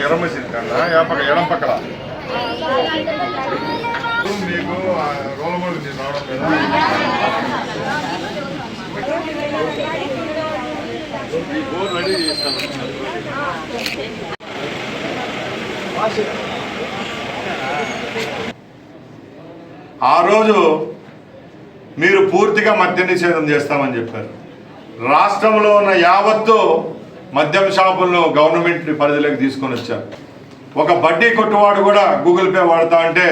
ఎర్రమసీదు కన్నా ఎడం పక్కన మీకు రోలమోళ్ళు మీరు రావడం లేదా బోర్ రెడీ చేస్తాను. ఆ రోజు మీరు పూర్తిగా మద్య నిషేధం చేస్తామని చెప్పారు. రాష్ట్రంలో ఉన్న యావత్తు మద్యం షాపులను గవర్నమెంట్ పరిధిలోకి తీసుకొని వచ్చారు. ఒక బడ్డీ కొట్టువాడు కూడా గూగుల్ పే వాడుతా అంటే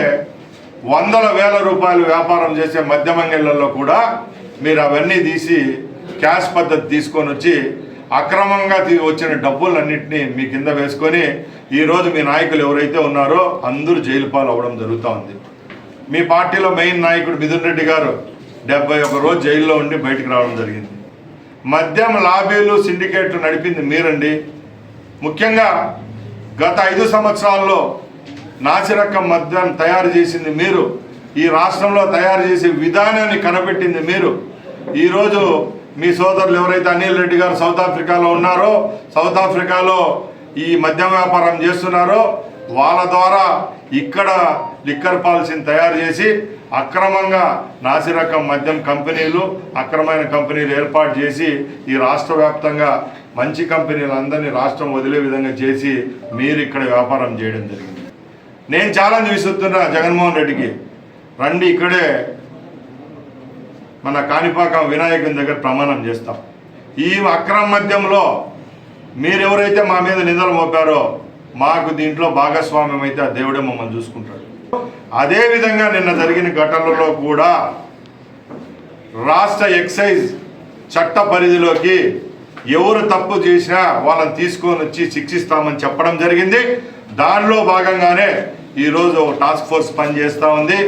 వందల వేల రూపాయలు వ్యాపారం చేసే మద్యమంగళ్ళల్లో కూడా మీరు అవన్నీ తీసి క్యాష్ పద్ధతి తీసుకొని వచ్చి అక్రమంగా వచ్చిన డబ్బులన్నింటినీ మీ కింద వేసుకొని ఈరోజు మీ నాయకులు ఎవరైతే ఉన్నారో అందరూ జైలు పాలు అవ్వడం జరుగుతూ ఉంది. మీ పార్టీలో మెయిన్ నాయకుడు మిథున్ రెడ్డి గారు 71 రోజు జైల్లో ఉండి బయటకు రావడం జరిగింది. మద్యం లాబీలు సిండికేట్లు నడిపింది మీరండి. ముఖ్యంగా గత 5 సంవత్సరాల్లో నాసిరకం మద్యం తయారు చేసింది మీరు. ఈ రాష్ట్రంలో తయారు చేసే విధానాన్ని కనబెట్టింది మీరు. ఈరోజు మీ సోదరులు ఎవరైతే అనిల్ రెడ్డి గారు సౌత్ ఆఫ్రికాలో ఉన్నారో, సౌత్ ఆఫ్రికాలో ఈ మద్యం వ్యాపారం చేస్తున్నారో వాళ్ళ ద్వారా ఇక్కడ లిక్కర్ పాలసీని తయారు చేసి అక్రమంగా నాసిరకం మద్యం కంపెనీలు, అక్రమైన కంపెనీలు ఏర్పాటు చేసి ఈ రాష్ట్ర వ్యాప్తంగా మంచి కంపెనీలందరినీ రాష్ట్రం వదిలే విధంగా చేసి మీరు ఇక్కడ వ్యాపారం చేయడం జరిగింది. నేను ఛాలెంజ్ విసురుతున్నా జగన్మోహన్ రెడ్డికి, రండి ఇక్కడే మన కాణిపాకం వినాయకుని దగ్గర ప్రమాణం చేస్తాం. ఈ అక్రమ మద్యంలో మీరెవరైతే మా మీద నిందలు మోపారో మాకు దీంట్లో భాగస్వామ్యం అయితే ఆ దేవుడే మమ్మల్ని చూసుకుంటాడు. అదేవిధంగా నిన్న జరిగిన ఘటనలలో కూడా రాష్ట్ర ఎక్సైజ్ చట్ట పరిధిలోకి ఎవరు తప్పు చేసినా వాళ్ళని తీసుకొని వచ్చి శిక్షిస్తామని చెప్పడం జరిగింది. దానిలో భాగంగానే ఈరోజు టాస్క్ ఫోర్స్ పనిచేస్తూ ఉంది.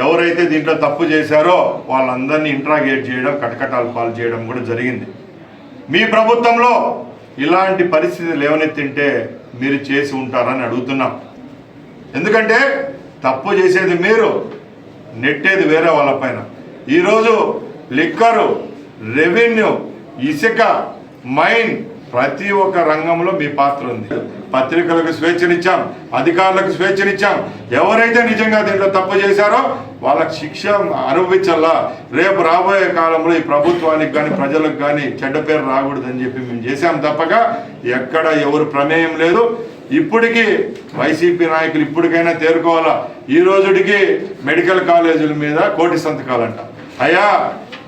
ఎవరైతే దీంట్లో తప్పు చేశారో వాళ్ళందరినీ ఇంట్రాగేట్ చేయడం, కటకటాలు పాలు చేయడం కూడా జరిగింది. మీ ప్రభుత్వంలో ఇలాంటి పరిస్థితి లేవనెత్తింటే మీరు చేసి ఉంటారని అడుగుతున్నాం. ఎందుకంటే తప్పు చేసేది మీరు, నెట్టేది వేరే వాళ్ళపైన. ఈరోజు లిక్కరు, రెవెన్యూ, ఇసుక, మైన్ ప్రతి ఒక్క రంగంలో మీ పాత్ర ఉంది. పత్రికలకు స్వేచ్ఛనిచ్చాం, అధికారులకు స్వేచ్ఛనిచ్చాం. ఎవరైతే నిజంగా దీంట్లో తప్పు చేశారో వాళ్ళకి శిక్ష అనుభవించాలా. రేపు రాబోయే కాలంలో ఈ ప్రభుత్వానికి కానీ ప్రజలకు కానీ చెడ్డ పేరు రాకూడదని చెప్పి మేము చేశాం తప్పగా ఎక్కడ ఎవరు ప్రమేయం లేదు. ఇప్పటికీ వైసీపీ నాయకులు ఇప్పటికైనా తేరుకోవాలా. ఈ రోజుడికి మెడికల్ కాలేజీల మీద 1 కోటి సంతకాలంట. అయ్యా,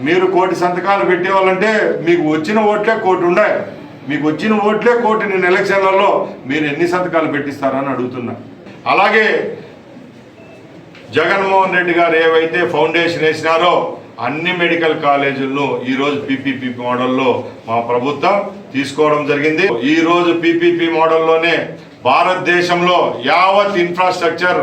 మీరు 1 కోటి సంతకాలు పెట్టేవాళ్ళంటే మీకు వచ్చిన ఓట్లే 1 కోటి ఉన్నాయి. మీకు వచ్చిన ఓట్లే 1 కోటి. నేను ఎలక్షన్లలో మీరు ఎన్ని సంతకాలు పెట్టిస్తారని అడుగుతున్నా. అలాగే జగన్మోహన్ రెడ్డి గారు ఏవైతే ఫౌండేషన్ వేసినారో అన్ని మెడికల్ కాలేజీలను ఈరోజు పీపీపీ మోడల్లో మా ప్రభుత్వం తీసుకోవడం జరిగింది. ఈరోజు పీపీపీ మోడల్లోనే భారతదేశంలో యావత్ ఇన్ఫ్రాస్ట్రక్చర్,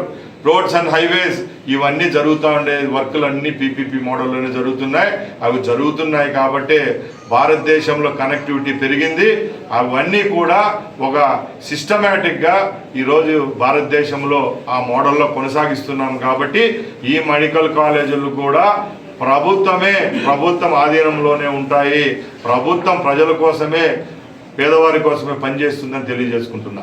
రోడ్స్ అండ్ హైవేస్ ఇవన్నీ జరుగుతూ ఉండే వర్కులు అన్నీ పీపీపీ మోడల్లోనే జరుగుతున్నాయి. అవి జరుగుతున్నాయి కాబట్టి భారతదేశంలో కనెక్టివిటీ పెరిగింది. అవన్నీ కూడా ఒక సిస్టమేటిక్గా ఈరోజు భారతదేశంలో ఆ మోడల్లో కొనసాగిస్తున్నాం. కాబట్టి ఈ మెడికల్ కాలేజీలు కూడా ప్రభుత్వం ఆధీనంలోనే ఉంటాయి. ప్రభుత్వం ప్రజల కోసమే, పేదవారి కోసమే పనిచేస్తుందని తెలియజేసుకుంటున్నా.